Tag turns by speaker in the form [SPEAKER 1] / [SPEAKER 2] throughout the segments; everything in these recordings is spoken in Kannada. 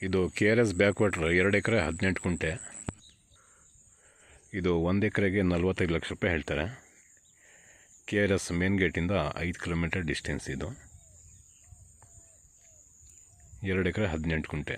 [SPEAKER 1] ಇದು KRS ಬ್ಯಾಕ್ ವಾಟರ್ 2 ಎಕರೆ 18 ಗುಂಟೆ. ಇದು 1 ಎಕರೆಗೆ 45 ಲಕ್ಷ ರೂಪಾಯಿ ಹೇಳ್ತಾರೆ. KRS ಮೇನ್ ಗೇಟಿಂದ 5 ಕಿಲೋಮೀಟರ್ ಡಿಸ್ಟೆನ್ಸ್. ಇದು 2 ಎಕರೆ 18 ಗುಂಟೆ.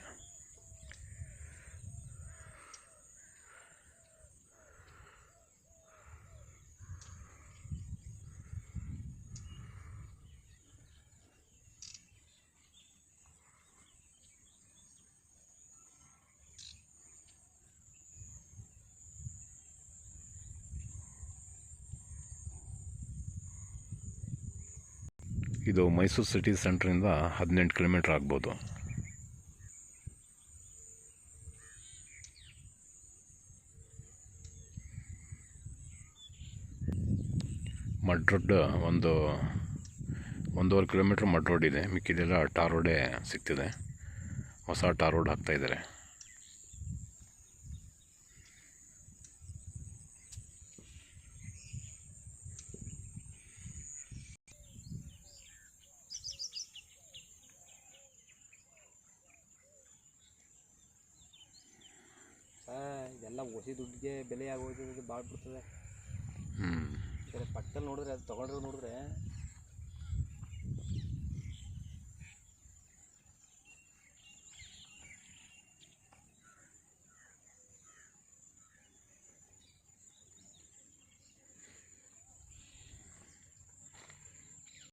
[SPEAKER 1] ಇದು ಮೈಸೂರು ಸಿಟಿ ಸೆಂಟ್ರಿಂದ 18 ಕಿಲೋಮೀಟ್ರ್ ಆಗ್ಬೋದು. Mud road 1.5 kilometre mud road ಇದೆ. ಮಿಕ್ಕಿದೆಲ್ಲ ಟಾರ್ ರೋಡೇ ಸಿಗ್ತಿದೆ. ಹೊಸ ಟಾರ್ ರೋಡ್ ಹಾಕ್ತಾಯಿದ್ದಾರೆ.
[SPEAKER 2] ಇದೆಲ್ಲ ಹೊಸಿ ದುಡ್ಡಿಗೆ ಬೆಲೆ ಆಗೋದು ಭಾಳ ಬಿಡ್ತದೆ. ಪಕ್ಕದಲ್ಲಿ ನೋಡಿದ್ರೆ ಅದು ತೊಗೊಂಡ್ರೆ